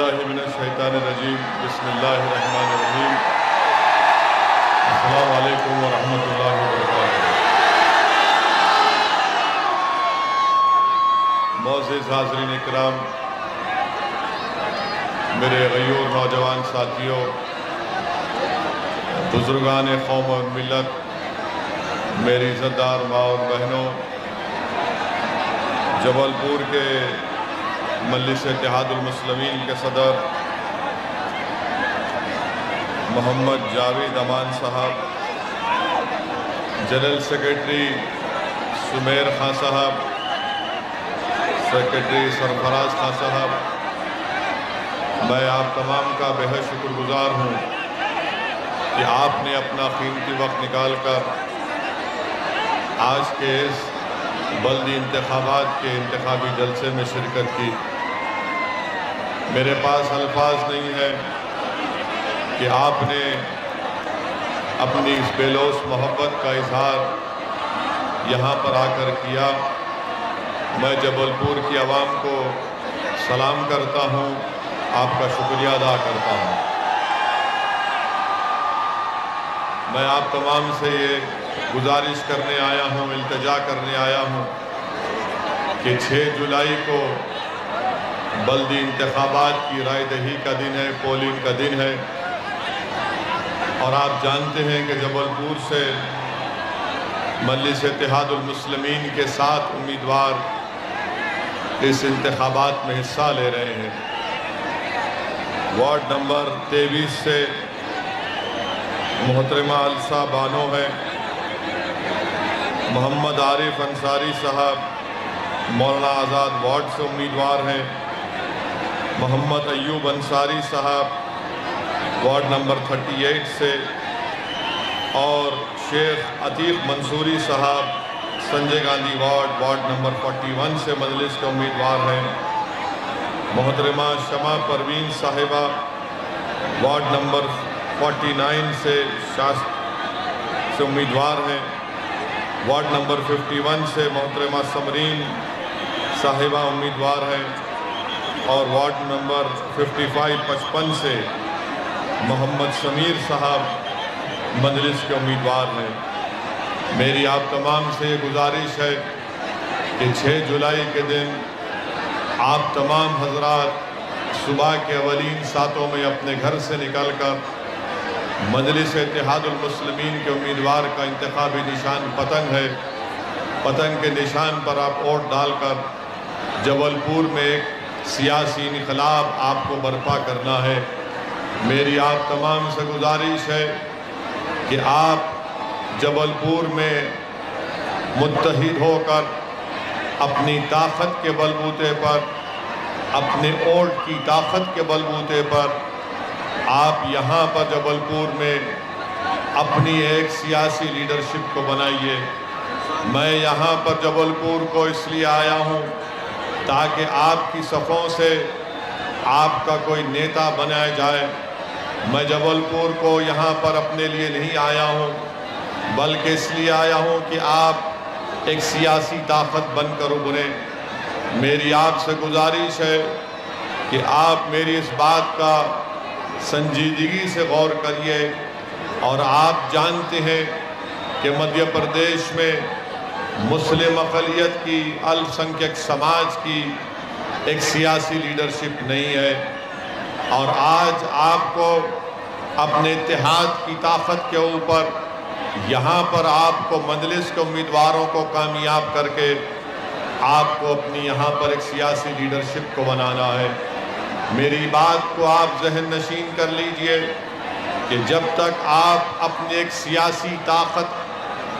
باللہ من الشیطان الرجیم بسم اللہ الرحمن الرحیم السلام علیکم ورحمۃ اللہ وبرکاتہ۔ معزز حاضرین اکرام، میرے غیور نوجوان ساتھیوں، بزرگان قوم و ملت، میری عزت دار ماں اور بہنوں، جبل پور کے مجلس اتحاد المسلمین کے صدر محمد جاوید امان صاحب، جنرل سیکرٹری سمیر خان صاحب، سیکرٹری سرفراز خان صاحب، میں آپ تمام کا بے حد شکر گزار ہوں کہ آپ نے اپنا قیمتی وقت نکال کر آج کے اس بلدی انتخابات کے انتخابی جلسے میں شرکت کی۔ میرے پاس الفاظ نہیں ہے کہ آپ نے اپنی اس بے لوث محبت کا اظہار یہاں پر آ کر کیا۔ میں جبل پور کی عوام کو سلام کرتا ہوں، آپ کا شکریہ ادا کرتا ہوں۔ میں آپ تمام سے یہ گزارش کرنے آیا ہوں، التجا کرنے آیا ہوں کہ 6 جولائی کو بلدی انتخابات کی رائے دہی کا دن ہے، پولنگ کا دن ہے، اور آپ جانتے ہیں کہ جبل پور سے مجلس اتحاد المسلمین کے 7 امیدوار اس انتخابات میں حصہ لے رہے ہیں۔ وارڈ نمبر 23 سے محترمہ السا بانو ہے، محمد عارف انصاری صاحب مولانا آزاد وارڈ سے امیدوار ہیں، محمد ایوب انصاری صاحب وارڈ نمبر 38 سے، اور شیخ عتیق منصوری صاحب سنجے گاندھی وارڈ نمبر 41 سے مجلس کے امیدوار ہیں، محترمہ شمع پروین صاحبہ وارڈ نمبر 49 سے امیدوار ہیں، وارڈ نمبر 51 سے محترمہ سمرین صاحبہ امیدوار ہیں، اور وارڈ نمبر 55 سے محمد سمیر صاحب مجلس کے امیدوار ہیں۔ میری آپ تمام سے گزارش ہے کہ 6 جولائی کے دن آپ تمام حضرات صبح کے اولین ساعتوں میں اپنے گھر سے نکل کر مجلس اتحاد المسلمین کے امیدوار کا انتخابی نشان پتنگ ہے، پتنگ کے نشان پر آپ ووٹ ڈال کر جبل پور میں ایک سیاسی انقلاب آپ کو برپا کرنا ہے۔ میری آپ تمام سے گزارش ہے کہ آپ جبل پور میں متحد ہو کر اپنی طاقت کے بلبوتے پر، اپنے ووٹ کی طاقت کے بلبوتے پر آپ یہاں پر جبل پور میں اپنی ایک سیاسی لیڈرشپ کو بنائیے۔ میں یہاں پر جبل پور کو اس لیے آیا ہوں تاکہ آپ کی صفوں سے آپ کا کوئی نیتا بنایا جائے۔ میں جبل پور کو یہاں پر اپنے لیے نہیں آیا ہوں، بلکہ اس لیے آیا ہوں کہ آپ ایک سیاسی طاقت بن کر ابھریں۔ میری آپ سے گزارش ہے کہ آپ میری اس بات کا سنجیدگی سے غور کریے، اور آپ جانتے ہیں کہ مدھیہ پردیش میں مسلم اقلیت کی، الپ سنکھیک سماج کی ایک سیاسی لیڈرشپ نہیں ہے، اور آج آپ کو اپنے اتحاد کی طاقت کے اوپر یہاں پر آپ کو مجلس کے امیدواروں کو کامیاب کر کے آپ کو اپنی یہاں پر ایک سیاسی لیڈرشپ کو بنانا ہے۔ میری بات کو آپ ذہن نشین کر لیجئے کہ جب تک آپ اپنی ایک سیاسی طاقت،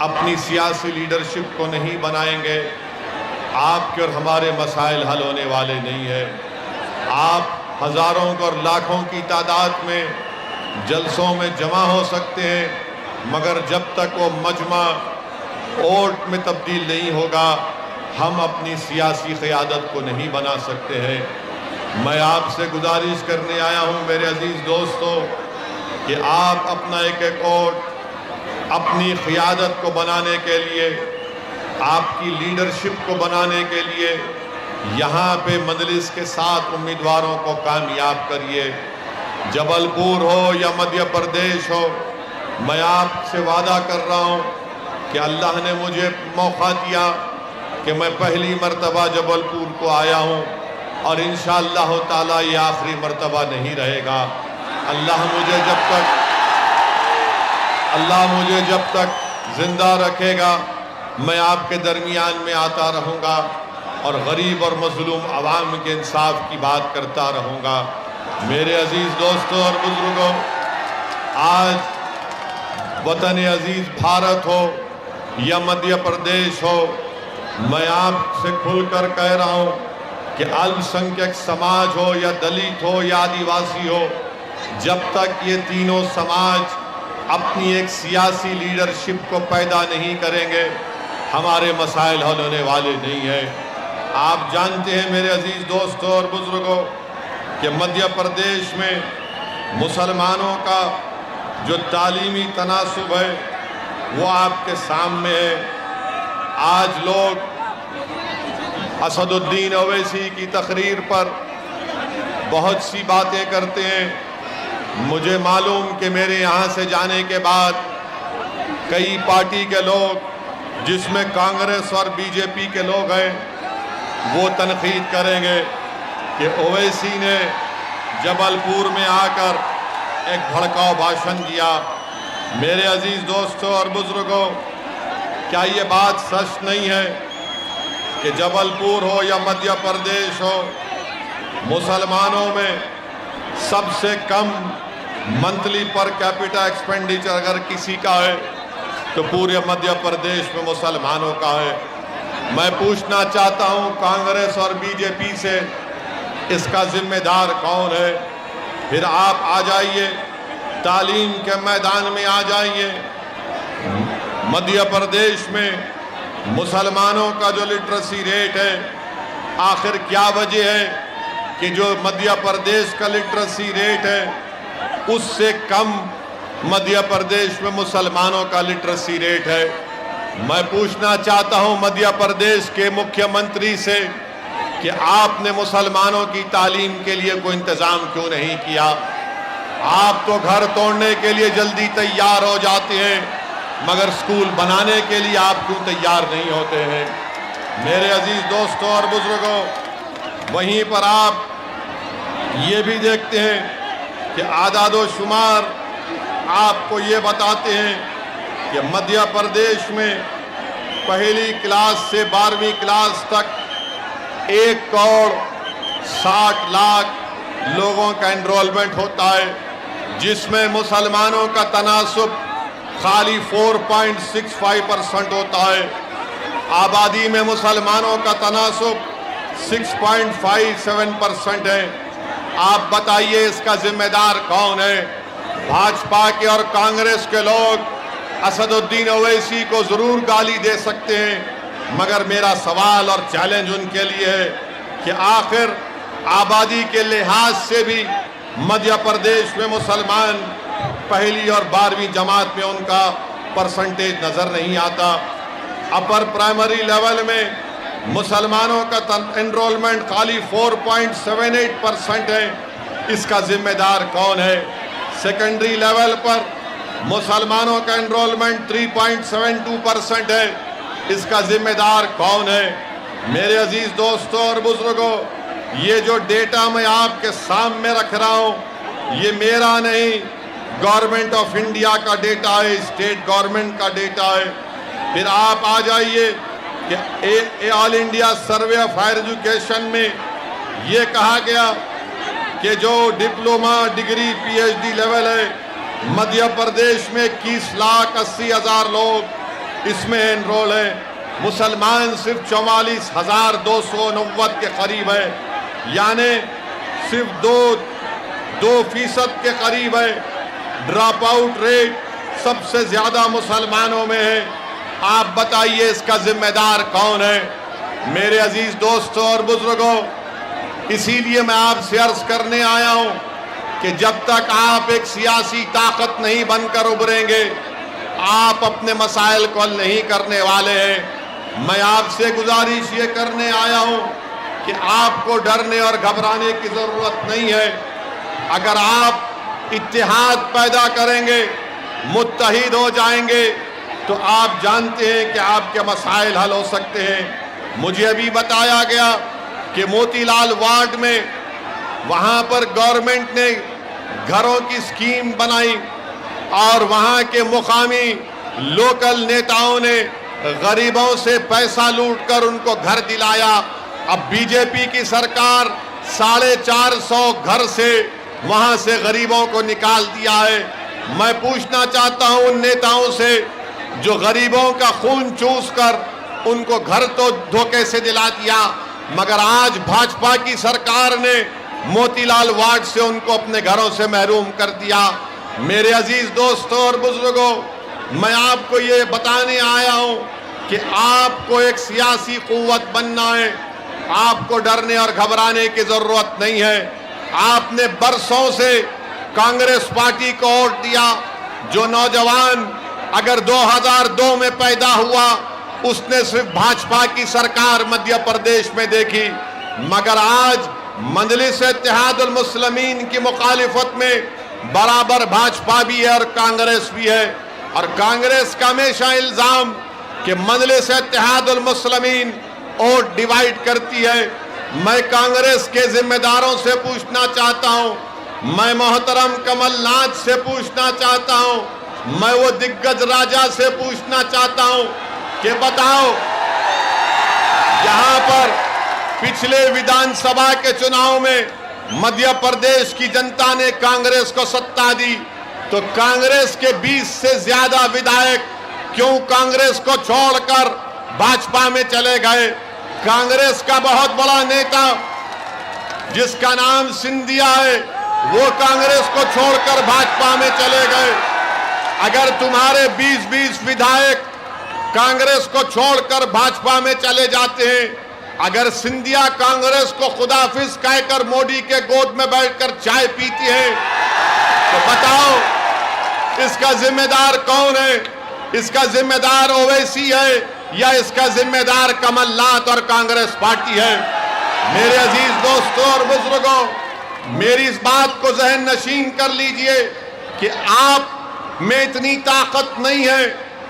اپنی سیاسی لیڈرشپ کو نہیں بنائیں گے، آپ کے اور ہمارے مسائل حل ہونے والے نہیں ہیں۔ آپ ہزاروں اور لاکھوں کی تعداد میں جلسوں میں جمع ہو سکتے ہیں، مگر جب تک وہ مجمع ووٹ میں تبدیل نہیں ہوگا، ہم اپنی سیاسی قیادت کو نہیں بنا سکتے ہیں۔ میں آپ سے گزارش کرنے آیا ہوں میرے عزیز دوستو کہ آپ اپنا ایک ووٹ اپنی قیادت کو بنانے کے لیے، آپ کی لیڈرشپ کو بنانے کے لیے یہاں پہ مجلس کے 7 امیدواروں کو کامیاب کریے، جبل پور ہو یا مدھیہ پردیش ہو۔ میں آپ سے وعدہ کر رہا ہوں کہ اللہ نے مجھے موقع دیا کہ میں پہلی مرتبہ جبل پور کو آیا ہوں، اور انشاءاللہ تعالیٰ یہ آخری مرتبہ نہیں رہے گا۔ اللہ مجھے جب تک زندہ رکھے گا میں آپ کے درمیان میں آتا رہوں گا اور غریب اور مظلوم عوام کے انصاف کی بات کرتا رہوں گا۔ میرے عزیز دوستوں اور بزرگوں، آج وطن عزیز بھارت ہو یا مدھیہ پردیش ہو، میں آپ سے کھل کر کہہ رہا ہوں کہ الپ سنکھیک سماج ہو یا دلت ہو یا آدیواسی ہو، جب تک یہ تینوں سماج اپنی ایک سیاسی لیڈرشپ کو پیدا نہیں کریں گے، ہمارے مسائل حل ہونے والے نہیں ہیں۔ آپ جانتے ہیں میرے عزیز دوستوں اور بزرگوں کہ مدھیہ پردیش میں مسلمانوں کا جو تعلیمی تناسب ہے وہ آپ کے سامنے ہے۔ آج لوگ اسد الدین اویسی کی تقریر پر بہت سی باتیں کرتے ہیں۔ مجھے معلوم کہ میرے یہاں سے جانے کے بعد کئی پارٹی کے لوگ، جس میں کانگریس اور بی جے پی کے لوگ ہیں، وہ تنقید کریں گے کہ اویسی نے جبل پور میں آ کر ایک بھڑکاؤ بھاشن دیا۔ میرے عزیز دوستوں اور بزرگوں، کیا یہ بات سچ نہیں ہے کہ جبل پور ہو یا مدھیہ پردیش ہو، مسلمانوں میں سب سے کم منتھلی پر کیپٹا ایکسپینڈیچر اگر کسی کا ہے تو پورے مدھیہ پردیش میں مسلمانوں کا ہے؟ میں پوچھنا چاہتا ہوں کانگریس اور بی جے پی سے، اس کا ذمہ دار کون ہے؟ پھر آپ آ جائیے تعلیم کے میدان میں، آ جائیے مدھیہ پردیش میں مسلمانوں کا جو لٹریسی ریٹ ہے، آخر کیا وجہ ہے کہ جو مدھیہ پردیش کا لٹریسی ریٹ ہے اس سے کم مدھیہ پردیش میں مسلمانوں کا لٹریسی ریٹ ہے؟ میں پوچھنا چاہتا ہوں مدھیہ پردیش کے مکھیہ منتری سے کہ آپ نے مسلمانوں کی تعلیم کے لیے کوئی انتظام کیوں نہیں کیا؟ آپ تو گھر توڑنے کے لیے جلدی تیار ہو جاتے ہیں، مگر سکول بنانے کے لیے آپ کیوں تیار نہیں ہوتے ہیں؟ میرے عزیز دوستوں اور بزرگوں، وہیں پر آپ یہ بھی دیکھتے ہیں کہ اعداد و شمار آپ کو یہ بتاتے ہیں کہ مدھیہ پردیش میں پہلی کلاس سے 12ویں کلاس تک 1,60,00,000 لوگوں کا انرولمنٹ ہوتا ہے، جس میں مسلمانوں کا تناسب خالی 4.65% ہوتا ہے۔ آبادی میں مسلمانوں کا تناسب 6.57% ہے۔ آپ بتائیے اس کا ذمہ دار کون ہے؟ بھاجپا کے اور کانگریس کے لوگ اسد الدین اویسی کو ضرور گالی دے سکتے ہیں، مگر میرا سوال اور چیلنج ان کے لیے ہے کہ آخر آبادی کے لحاظ سے بھی مدھیہ پردیش میں مسلمان پہلی اور 12ویں جماعت میں ان کا پرسنٹیج نظر نہیں آتا۔ اپر پرائمری لیول میں مسلمانوں کا انرولمنٹ خالی 4.78% ہے، اس کا ذمہ دار کون ہے؟ سیکنڈری لیول پر مسلمانوں کا انرولمنٹ 3.72% ہے، اس کا ذمہ دار کون ہے؟ میرے عزیز دوستوں اور بزرگوں، یہ جو ڈیٹا میں آپ کے سامنے رکھ رہا ہوں یہ میرا نہیں، گورنمنٹ آف انڈیا کا ڈیٹا ہے، اسٹیٹ گورنمنٹ کا ڈیٹا ہے۔ پھر آپ آ جائیے کہ all India survey of higher education میں یہ کہا گیا کہ جو diploma degree P H D level ہے مدھیہ پردیش میں 21,80,000 لوگ اس میں انرول ہیں، مسلمان صرف 44,290 کے قریب ہے، یعنی صرف 2% کے قریب ہے۔ ڈراپ آؤٹ ریٹ سب سے زیادہ مسلمانوں میں ہے۔ آپ بتائیے اس کا ذمہ دار کون ہے؟ میرے عزیز دوستوں اور بزرگوں، اسی لیے میں آپ سے عرض کرنے آیا ہوں کہ جب تک آپ ایک سیاسی طاقت نہیں بن کر ابھریں گے، آپ اپنے مسائل کو حل نہیں کرنے والے ہیں۔ میں آپ سے گزارش یہ کرنے آیا ہوں کہ آپ کو ڈرنے اور گھبرانے کی ضرورت نہیں ہے۔ اگر آپ اتحاد پیدا کریں گے، متحد ہو جائیں گے، تو آپ جانتے ہیں کہ آپ کے مسائل حل ہو سکتے ہیں۔ مجھے ابھی بتایا گیا کہ موتی لال وارڈ میں وہاں پر گورنمنٹ نے گھروں کی سکیم بنائی اور وہاں کے مقامی لوکل نیتاؤں نے غریبوں سے پیسہ لوٹ کر ان کو گھر دلایا۔ اب بی جے پی کی سرکار 450 گھر سے وہاں سے غریبوں کو نکال دیا ہے۔ میں پوچھنا چاہتا ہوں ان نیتاؤں سے جو غریبوں کا خون چوس کر ان کو گھر تو دھوکے سے دلا دیا، مگر آج بھاجپا کی سرکار نے موتی لال وارڈ سے ان کو اپنے گھروں سے محروم کر دیا۔ میرے عزیز دوستوں اور بزرگوں، میں آپ کو یہ بتانے آیا ہوں کہ آپ کو ایک سیاسی قوت بننا ہے۔ آپ کو ڈرنے اور گھبرانے کی ضرورت نہیں ہے۔ آپ نے برسوں سے کانگریس پارٹی کو ووٹ دیا۔ جو نوجوان اگر 2002 میں پیدا ہوا، اس نے صرف بھاجپا کی سرکار مدھیہ پردیش میں دیکھی، مگر آج مجلس اتحاد المسلمین کی مخالفت میں برابر بھاجپا بھی ہے اور کانگریس بھی ہے۔ اور کانگریس کا ہمیشہ الزام کہ مجلس اتحاد المسلمین ووٹ ڈیوائیڈ کرتی ہے۔ میں کانگریس کے ذمہ داروں سے پوچھنا چاہتا ہوں، میں محترم کمل ناتھ سے پوچھنا چاہتا ہوں، میں وہ دگگج راجہ سے پوچھنا چاہتا ہوں کہ بتاؤ، یہاں پر پچھلے ویدھان سبھا کے چناؤ میں مدھیہ پردیش کی جنتا نے کانگریس کو ستا دی، تو کانگریس کے 20 سے زیادہ ودھائک کیوں کانگریس کو چھوڑ کر بھاجپا میں چلے گئے؟ کانگریس کا بہت بڑا نیتا جس کا نام سندھیا ہے، وہ کانگریس کو چھوڑ کر بھاجپا میں چلے گئے۔ اگر تمہارے 20 ودھائک کانگریس کو چھوڑ کر بھاجپا میں چلے جاتے ہیں، اگر سندھیا کانگریس کو خداحافظ کہہ کر موڈی کے گود میں بیٹھ کر چائے پیتی ہے، تو بتاؤ اس کا ذمہ دار کون ہے؟ اس کا ذمہ دار اویسی ہے یا اس کا ذمہ دار کمل ناتھ اور کانگریس پارٹی ہے؟ میرے عزیز دوستوں اور بزرگوں، میری اس بات کو ذہن نشین کر لیجئے کہ آپ میں اتنی طاقت نہیں ہے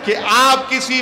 کہ آپ کسی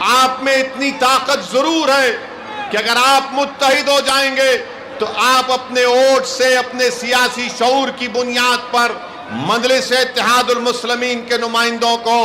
آپ میں اتنی طاقت ضرور ہے کہ اگر آپ متحد ہو جائیں گے تو آپ اپنے ووٹ سے، اپنے سیاسی شعور کی بنیاد پر مجلس اتحاد المسلمین کے نمائندوں کو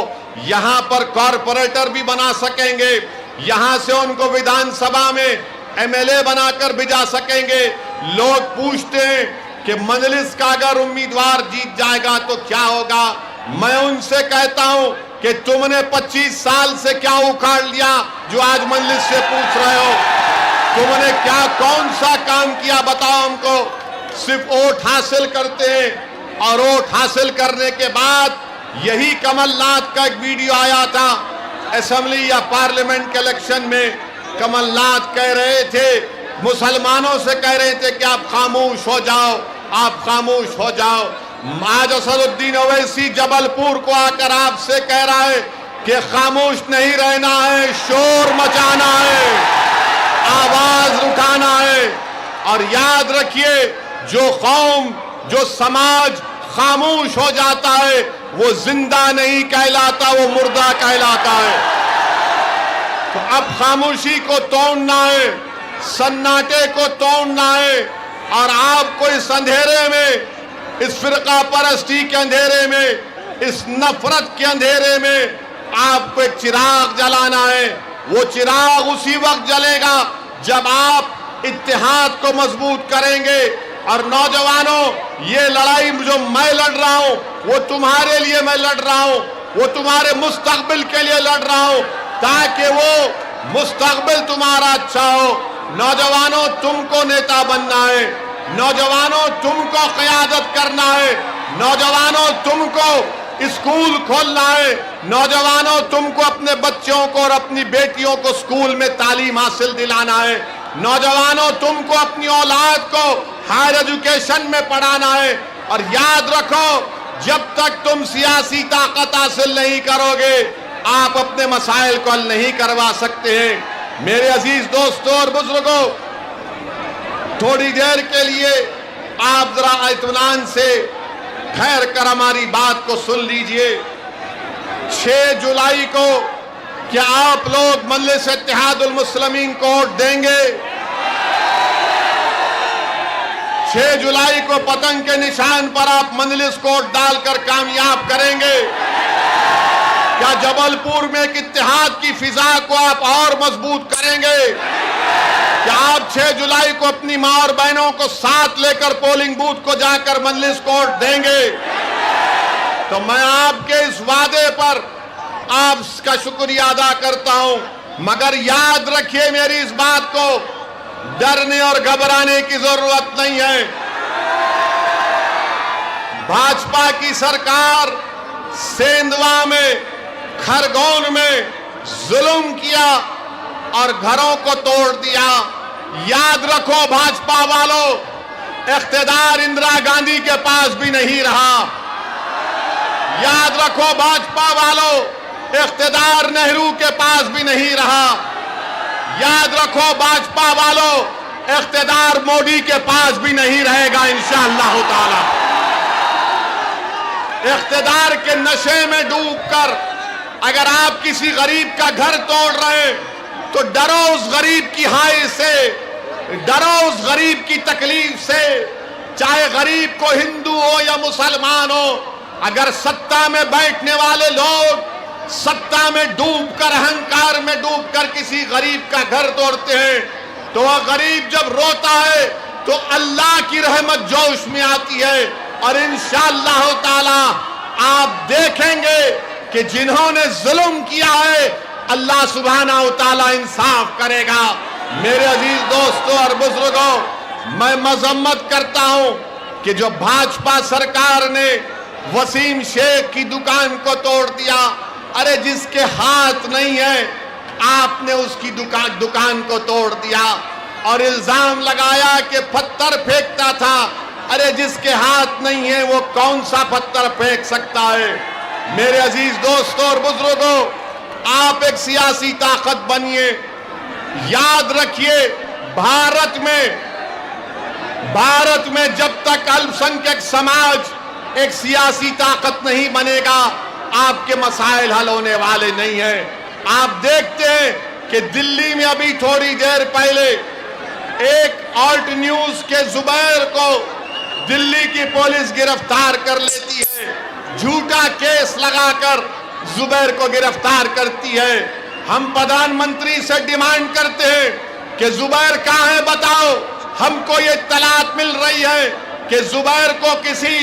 یہاں پر کارپوریٹر بھی بنا سکیں گے، یہاں سے ان کو ویدھان سبھا میں MLA بنا کر بھیجا سکیں گے۔ لوگ پوچھتے ہیں کہ مجلس کا اگر امیدوار جیت جائے گا تو کیا ہوگا؟ میں ان سے کہتا ہوں کہ تم نے 25 سال سے کیا اکھاڑ لیا جو آج مجلس سے پوچھ رہے ہو؟ تم نے کیا کون سا کام کیا بتاؤ ہم کو؟ صرف ووٹ حاصل کرتے ہیں، اور ووٹ حاصل کرنے کے بعد یہی کمل ناتھ کا ایک ویڈیو آیا تھا اسمبلی یا پارلیمنٹ کے الیکشن میں، کمل ناتھ کہہ رہے تھے، مسلمانوں سے کہہ رہے تھے کہ آپ خاموش ہو جاؤ، آپ خاموش ہو جاؤ۔ آج اسد الدین اویسی جبل پور کو آ کر آپ سے کہہ رہا ہے کہ خاموش نہیں رہنا ہے، شور مچانا ہے، آواز اٹھانا ہے۔ اور یاد رکھیے، جو قوم، جو سماج خاموش ہو جاتا ہے وہ زندہ نہیں کہلاتا، وہ مردہ کہلاتا ہے۔ تو اب خاموشی کو توڑنا ہے، سناٹے کو توڑنا ہے، اور آپ کو اس اندھیرے میں، اس فرقہ پرستی کے اندھیرے میں، اس نفرت کے اندھیرے میں آپ کو ایک چراغ جلانا ہے۔ وہ چراغ اسی وقت جلے گا جب آپ اتحاد کو مضبوط کریں گے۔ اور نوجوانوں، یہ لڑائی جو میں لڑ رہا ہوں وہ تمہارے لیے میں لڑ رہا ہوں، وہ تمہارے مستقبل کے لیے لڑ رہا ہوں، تاکہ وہ مستقبل تمہارا اچھا ہو۔ نوجوانوں، تم کو نیتا بننا ہے، نوجوانوں تم کو قیادت کرنا ہے، نوجوانوں تم کو اسکول کھولنا ہے، نوجوانوں تم کو اپنے بچوں کو اور اپنی بیٹیوں کو اسکول میں تعلیم حاصل دلانا ہے، نوجوانوں تم کو اپنی اولاد کو ہائر ایجوکیشن میں پڑھانا ہے۔ اور یاد رکھو، جب تک تم سیاسی طاقت حاصل نہیں کرو گے آپ اپنے مسائل کو حل نہیں کروا سکتے ہیں۔ میرے عزیز دوستوں اور بزرگوں، تھوڑی دیر کے لیے آپ ذرا اطمینان سے ٹھہر کر ہماری بات کو سن لیجئے۔ 6 جولائی کو کیا آپ لوگ مجلس اتحاد المسلمین کو ووٹ دیں گے؟ 6 جولائی کو پتنگ کے نشان پر آپ مجلس کو ووٹ ڈال کر کامیاب کریں گے؟ کیا جبل پور میں ایک اتحاد کی فضا کو آپ اور مضبوط کریں گے؟ کیا آپ 6 جولائی کو اپنی ماں اور بہنوں کو ساتھ لے کر پولنگ بوتھ کو جا کر مجلس کو ووٹ دیں گے؟ تو میں آپ کے اس وعدے پر آپ کا شکریہ ادا کرتا ہوں، مگر یاد رکھیے میری اس بات کو، ڈرنے اور گھبرانے کی ضرورت نہیں ہے۔ بھاجپا کی سرکار سیندوا میں، کھرگون میں ظلم کیا اور گھروں کو توڑ دیا۔ یاد رکھو بھاجپا والوں، اقتدار اندرا گاندھی کے پاس بھی نہیں رہا۔ یاد رکھو بھاجپا والوں، اقتدار نہرو کے پاس بھی نہیں رہا۔ یاد رکھو بھاجپا والوں، اقتدار مودی کے پاس بھی نہیں رہے گا انشاءاللہ تعالی۔ اقتدار کے نشے میں ڈوب کر اگر آپ کسی غریب کا گھر توڑ رہے ہیں تو ڈرو اس غریب کی ہائے سے، ڈرو اس غریب کی تکلیف سے، چاہے غریب کو ہندو ہو یا مسلمان ہو۔ اگر سطح میں بیٹھنے والے لوگ سطح میں ڈوب کر، اہنکار میں ڈوب کر کسی غریب کا گھر توڑتے ہیں تو وہ غریب جب روتا ہے تو اللہ کی رحمت جوش میں آتی ہے، اور انشاءاللہ تعالی آپ دیکھیں گے کہ جنہوں نے ظلم کیا ہے اللہ سبحانہ و تعالی انصاف کرے گا۔ میرے عزیز دوستوں اور بزرگوں، میں مذمت کرتا ہوں کہ جو بھاجپا سرکار نے وسیم شیخ کی دکان کو توڑ دیا، ارے جس کے ہاتھ نہیں ہے آپ نے اس کی دکان کو توڑ دیا اور الزام لگایا کہ پتھر پھینکتا تھا۔ ارے جس کے ہاتھ نہیں ہے وہ کون سا پتھر پھینک سکتا ہے؟ میرے عزیز دوستوں اور بزرگوں، آپ ایک سیاسی طاقت بنیے۔ یاد رکھیے بھارت میں جب تک الپسنکھیک سماج ایک سیاسی طاقت نہیں بنے گا آپ کے مسائل حل ہونے والے نہیں ہیں۔ آپ دیکھتے ہیں کہ دلی میں ابھی تھوڑی دیر پہلے ایک آلٹ نیوز کے زبیر کو دلی کی پولیس گرفتار کر لیتی ہے، جھوٹا کیس لگا کر زبیر کو گرفتار کرتی ہے۔ ہم پردھان منتری سے ڈیمانڈ کرتے ہیں کہ زبیر کہاں ہے بتاؤ۔ ہم کو یہ اطلاعات مل رہی ہے کہ زبیر کو کسی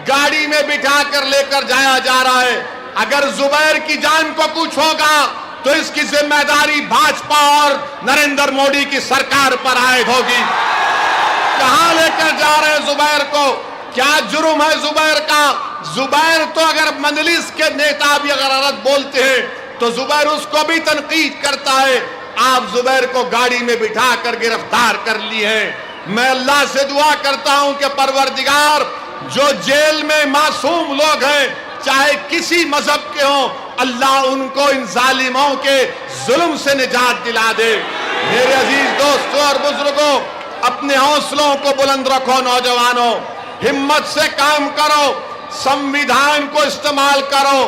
گاڑی میں بٹھا کر لے کر جایا جا رہا ہے۔ اگر زبیر کی جان کو کچھ ہوگا تو اس کی ذمہ داری بھاجپا اور نریندر مودی کی سرکار پر عائد ہوگی۔ کہاں لے کر جا رہے ہیں زبیر کو؟ کیا جرم ہے زبیر کا؟ زبیر تو اگر مجلس کے نیتا بھی اگر غلط بولتے ہیں تو زبیر اس کو بھی تنقید کرتا ہے۔ آپ زبیر کو گاڑی میں بٹھا کر گرفتار کر لیے ہیں۔ میں اللہ سے دعا کرتا ہوں کہ پروردگار جو جیل میں معصوم لوگ ہیں چاہے کسی مذہب کے ہوں، اللہ ان کو ان ظالموں کے ظلم سے نجات دلا دے۔ میرے عزیز دوستوں اور بزرگوں، اپنے حوصلوں کو بلند رکھو نوجوانوں، ہمت سے کام کرو، سمویدھان کو استعمال کرو،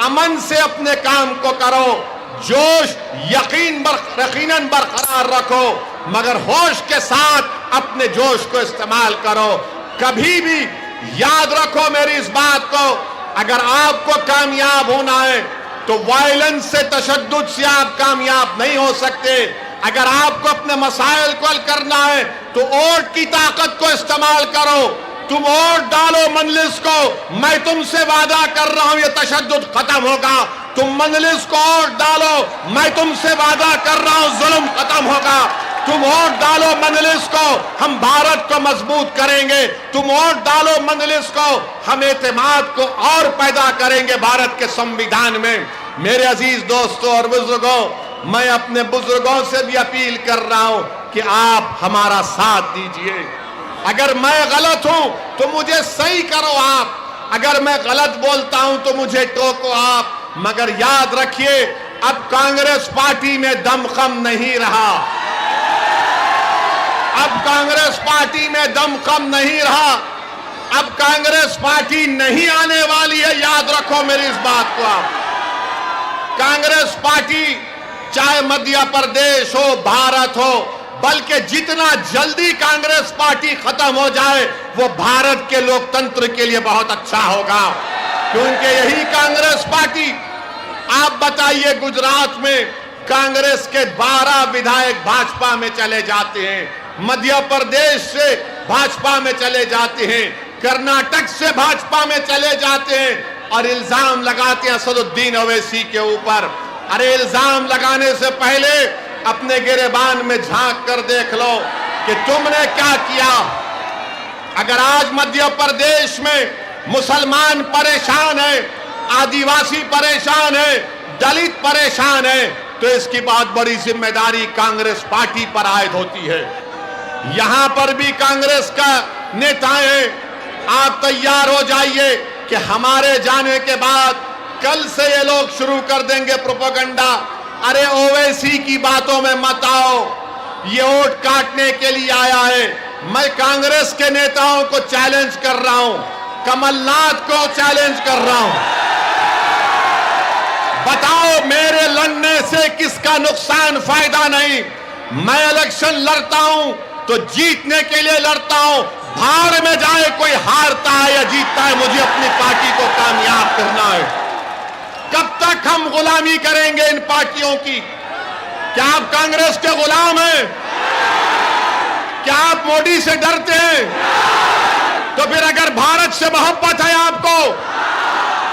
امن سے اپنے کام کو کرو، جوش یقیناً برقرار رکھو، مگر ہوش کے ساتھ اپنے جوش کو استعمال کرو۔ کبھی بھی یاد رکھو میری اس بات کو، اگر آپ کو کامیاب ہونا ہے تو وائلنس سے، تشدد سے آپ کامیاب نہیں ہو سکتے۔ اگر آپ کو اپنے مسائل کو حل کرنا ہے تو ووٹ کی طاقت کو استعمال کرو۔ تم ووٹ ڈالو مجلس کو، میں تم سے وعدہ کر رہا ہوں یہ تشدد ختم ہوگا۔ تم مجلس کو ووٹ ڈالو، میں تم سے وعدہ کر رہا ہوں ظلم ختم ہوگا۔ تم ووٹ ڈالو مجلس کو، ہم بھارت کو مضبوط کریں گے۔ تم ووٹ ڈالو مجلس کو، ہم اعتماد کو اور پیدا کریں گے بھارت کے سمویدھان میں۔ میرے عزیز دوستوں اور بزرگوں، میں اپنے بزرگوں سے بھی اپیل کر رہا ہوں کہ آپ ہمارا ساتھ دیجئے۔ اگر میں غلط ہوں تو مجھے صحیح کرو آپ، اگر میں غلط بولتا ہوں تو مجھے ٹوکو آپ، مگر یاد رکھیے اب کانگریس پارٹی میں دمخم نہیں رہا، اب کانگریس پارٹی میں دمخم نہیں رہا، اب کانگریس پارٹی نہیں آنے والی ہے. یاد رکھو میری اس بات کو. آپ کانگریس پارٹی چاہے مدھیہ پردیش ہو، بھارت ہو، بلکہ جتنا جلدی کانگریس پارٹی ختم ہو جائے وہ بھارت کے لوکتنتر کے لیے بہت اچھا ہوگا، کیونکہ یہی کانگریس پارٹی، آپ بتائیے گجرات میں کانگریس کے 12 ودھائک بھاجپا میں چلے جاتے ہیں، مدھیہ پردیش سے بھاجپا میں چلے جاتے ہیں، کرناٹک سے بھاجپا میں چلے جاتے ہیں، اور الزام لگاتے ہیں اسد الدین اویسی کے اوپر. ارے الزام لگانے سے پہلے اپنے گریبان میں جھانک کر دیکھ لو کہ تم نے کیا کیا. اگر آج مدھیہ پردیش میں مسلمان پریشان ہے، آدیواسی پریشان ہے، دلت پریشان ہے، تو اس کی بہت بڑی ذمہ داری کانگریس پارٹی پر عائد ہوتی ہے. یہاں پر بھی کانگریس کا نیتا ہے، آپ تیار ہو جائیے کہ ہمارے جانے کے بعد کل سے یہ لوگ شروع کر دیں گے پروپیگنڈا. ارے اویسی کی باتوں میں مت آؤ، یہ ووٹ کاٹنے کے لیے آیا ہے. میں کانگریس کے نیتاؤں کو چیلنج کر رہا ہوں، کمل ناتھ کو چیلنج کر رہا ہوں، بتاؤ میرے لڑنے سے کس کا نقصان فائدہ نہیں. میں الیکشن لڑتا ہوں تو جیتنے کے لیے لڑتا ہوں، بھاڑ میں جائے کوئی ہارتا ہے یا جیتتا ہے، مجھے اپنی پارٹی کو کامیاب کرنا ہے. کب تک ہم غلامی کریں گے ان پارٹیوں کی؟ کیا آپ کانگریس کے غلام ہیں؟ کیا آپ مودی سے ڈرتے ہیں؟ تو پھر اگر بھارت سے محبت ہے آپ کو،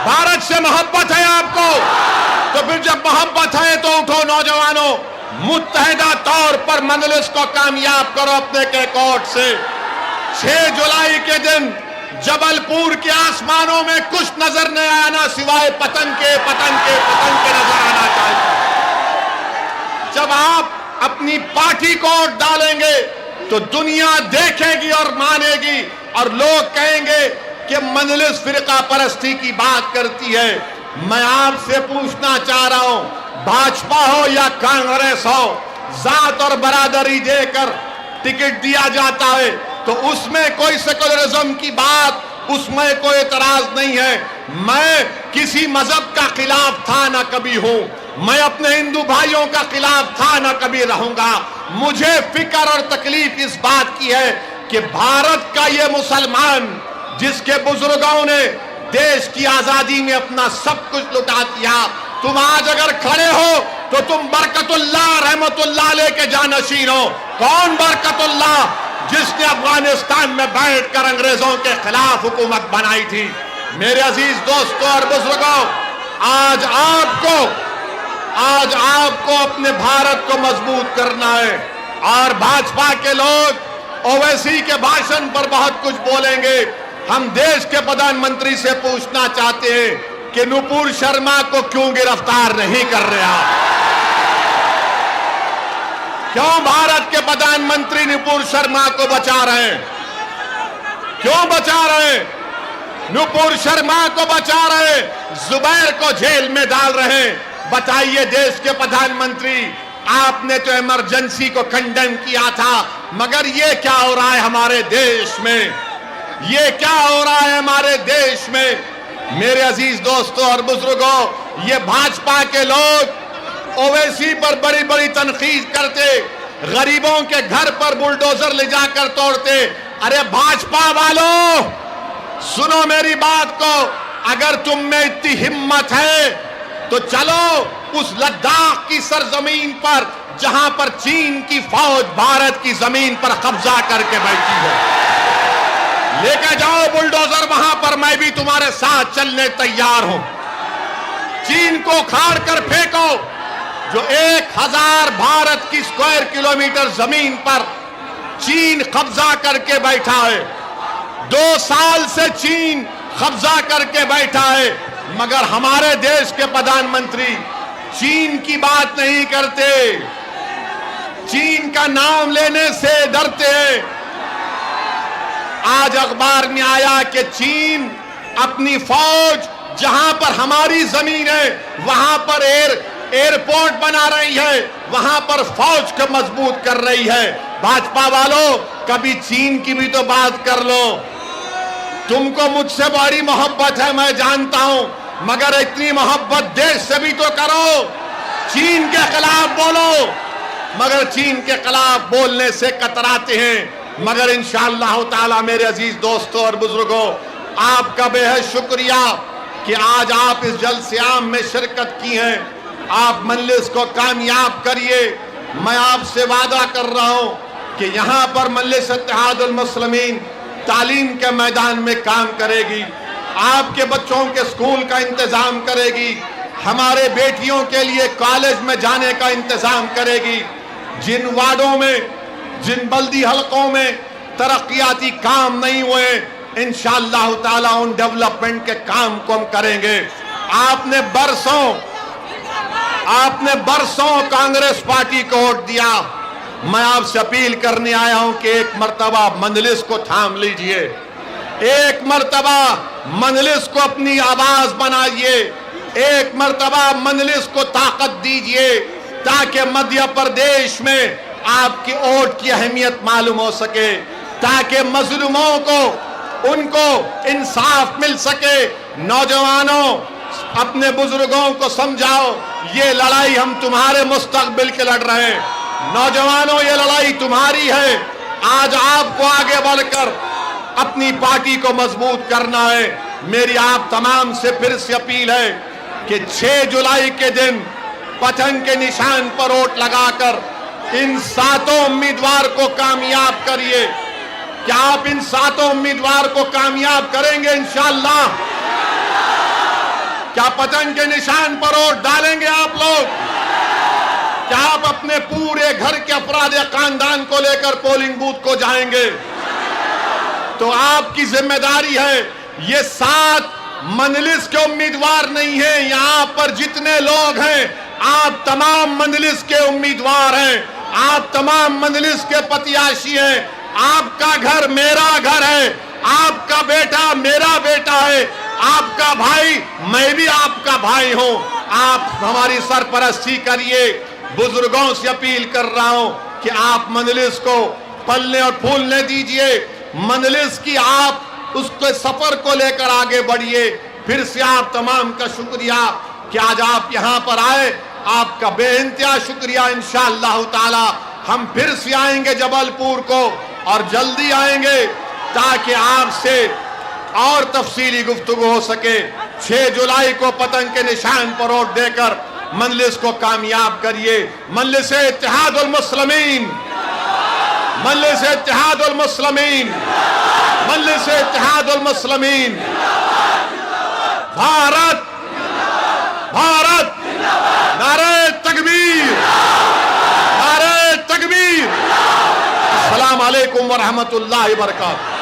بھارت سے محبت ہے آپ کو، تو پھر جب محبت ہے تو اٹھو نوجوانوں، متحدہ طور پر مجلس کو کامیاب کرو اپنے کیکوٹ سے. 6 جولائی کے دن جبل پور کے آسمانوں میں کچھ نظر نہیں آنا سوائے پتنگ کے نظر آنا چاہیے. جب آپ اپنی پارٹی کو ووٹ ڈالیں گے تو دنیا دیکھے گی اور مانے گی، اور لوگ کہیں گے کہ مجلس فرقہ پرستی کی بات کرتی ہے. میں آپ سے پوچھنا چاہ رہا ہوں، بھاجپا ہو یا کانگریس ہو، ذات اور برادری دے کر ٹکٹ دیا جاتا ہے تو اس میں کوئی سیکولرزم کی بات، اس میں کوئی اعتراض نہیں ہے. میں کسی مذہب کا خلاف تھا نہ کبھی ہوں، میں اپنے ہندو بھائیوں کا خلاف تھا نہ کبھی رہوں گا. مجھے فکر اور تکلیف اس بات کی ہے کہ بھارت کا یہ مسلمان جس کے بزرگوں نے دیش کی آزادی میں اپنا سب کچھ لٹا دیا، تم آج اگر کھڑے ہو تو تم برکت اللہ رحمت اللہ علیہ کے جانشین ہو. کون برکت اللہ؟ جس نے افغانستان میں بیٹھ کر انگریزوں کے خلاف حکومت بنائی تھی. میرے عزیز دوستوں اور بزرگوں، آج آپ کو اپنے بھارت کو مضبوط کرنا ہے. اور بھاجپا کے لوگ اویسی کے بھاشن پر بہت کچھ بولیں گے. ہم دیش کے پردھان منتری سے پوچھنا چاہتے ہیں کہ نپور شرما کو کیوں گرفتار نہیں کر رہا؟ کیوں بھارت کے پردھان منتری نپور شرما کو بچا رہے ہیں؟ کیوں بچا رہے ہیں؟ نپور شرما کو بچا رہے ہیں، زبیر کو جیل میں ڈال رہے ہیں. بتائیے دیش کے پردھان منتری، آپ نے تو ایمرجنسی کو کنڈیم کیا تھا، مگر یہ کیا ہو رہا ہے ہمارے دیش میں؟ یہ کیا ہو رہا ہے ہمارے دیش میں؟ میرے عزیز دوستوں اور بزرگوں، یہ بھاجپا کے لوگ اویسی پر بڑی بڑی تنقید کرتے، غریبوں کے گھر پر بلڈوزر لے جا کر توڑتے. ارے بھاجپا والوں، سنو میری بات کو، اگر تم میں اتنی ہمت ہے تو چلو اس لداخ کی سرزمین پر جہاں پر چین کی فوج بھارت کی زمین پر قبضہ کر کے بیٹھی ہے، لے کے جاؤ بلڈوزر وہاں پر، میں بھی تمہارے ساتھ چلنے تیار ہوں. چین کو کھاڑ کر پھینکو جو 1000 بھارت کی اسکوائر کلومیٹر زمین پر چین قبضہ کر کے بیٹھا ہے. 2 سال سے چین قبضہ کر کے بیٹھا ہے، مگر ہمارے دیش کے پردھان منتری چین کی بات نہیں کرتے، چین کا نام لینے سے ڈرتے ہیں. آج اخبار میں آیا کہ چین اپنی فوج جہاں پر ہماری زمین ہے وہاں پر ایئرپورٹ بنا رہی ہے، وہاں پر فوج کو مضبوط کر رہی ہے۔ بھاجپا والوں، کبھی چین کی بھی تو بات کر لو۔ تم کو مجھ سے بڑی محبت ہے، میں جانتا ہوں، مگر اتنی محبت دیش سے بھی تو کرو۔ چین کے خلاف بولو، مگر چین کے خلاف بولنے سے کتراتے ہیں۔ مگر انشاءاللہ تعالی میرے عزیز دوستوں اور بزرگوں، آپ کا بے حد شکریہ کہ آج آپ اس جلسے عام میں شرکت کی ہیں۔ آپ مجلس کو کامیاب کریے۔ میں آپ سے وعدہ کر رہا ہوں کہ یہاں پر مجلس اتحاد المسلمین تعلیم کے میدان میں کام کرے گی، آپ کے بچوں کے اسکول کا انتظام کرے گی، ہمارے بیٹیوں کے لیے کالج میں جانے کا انتظام کرے گی۔ جن وارڈوں میں، جن بلدی حلقوں میں ترقیاتی کام نہیں ہوئے، انشاءاللہ تعالیٰ ان ڈیولپمنٹ کے کام کو ہم کریں گے۔ آپ نے برسوں کانگریس پارٹی کو ووٹ دیا۔ میں آپ سے اپیل کرنے آیا ہوں کہ ایک مرتبہ مجلس کو تھام لیجئے، ایک مرتبہ مجلس کو اپنی آواز بنائیے، ایک مرتبہ مجلس کو طاقت دیجئے، تاکہ مدھیہ پردیش میں آپ کی ووٹ کی اہمیت معلوم ہو سکے، تاکہ مظلوموں کو ان کو انصاف مل سکے۔ نوجوانوں، اپنے بزرگوں کو سمجھاؤ، یہ لڑائی ہم تمہارے مستقبل کے لڑ رہے ہیں۔ نوجوانوں، یہ لڑائی تمہاری ہے۔ آج آپ کو آگے بڑھ کر اپنی پارٹی کو مضبوط کرنا ہے۔ میری آپ تمام سے پھر سے اپیل ہے کہ 6 جولائی کے دن پتنگ کے نشان پر ووٹ لگا کر ان 7 امیدوار کو کامیاب کریے۔ کیا آپ ان 7 امیدوار کو کامیاب کریں گے انشاءاللہ؟ کیا پتنگ کے نشان پر ووٹ ڈالیں گے آپ لوگ؟ کیا آپ اپنے پورے گھر کے افراد یا خاندان کو لے کر پولنگ بوتھ کو جائیں گے؟ تو آپ کی ذمہ داری ہے۔ یہ 7 مجلس کے امیدوار نہیں ہیں، یہاں پر جتنے لوگ ہیں آپ تمام مجلس کے امیدوار ہیں، آپ تمام مجلس کے پتیاشی ہیں۔ آپ کا گھر میرا گھر ہے، آپ کا بیٹا میرا بیٹا ہے، آپ کا بھائی میں بھی آپ کا بھائی ہوں۔ آپ ہماری سرپرستی کریے۔ بزرگوں سے اپیل کر رہا ہوں کہ آپ مجلس کو پلنے اور پھولنے دیجئے، مجلس کی آپ اس کے سفر کو لے کر آگے بڑھیے۔ پھر سے آپ تمام کا شکریہ کہ آج آپ یہاں پر آئے، آپ کا بے انتہا شکریہ۔ انشاءاللہ تعالی ہم پھر سے آئیں گے جبل پور کو، اور جلدی آئیں گے تاکہ آپ سے اور تفصیلی گفتگو ہو سکے۔ 6 جولائی کو پتنگ کے نشان پر ووٹ دے کر مجلس کو کامیاب کریے۔ مجلس اتحاد المسلمین، مجلس اتحاد المسلمین، مجلس اتحاد المسلمین، بھارت بھارت، نعرہ تکبیر، نعرہ تکبیر۔ السلام علیکم ورحمۃ اللہ وبرکاتہ۔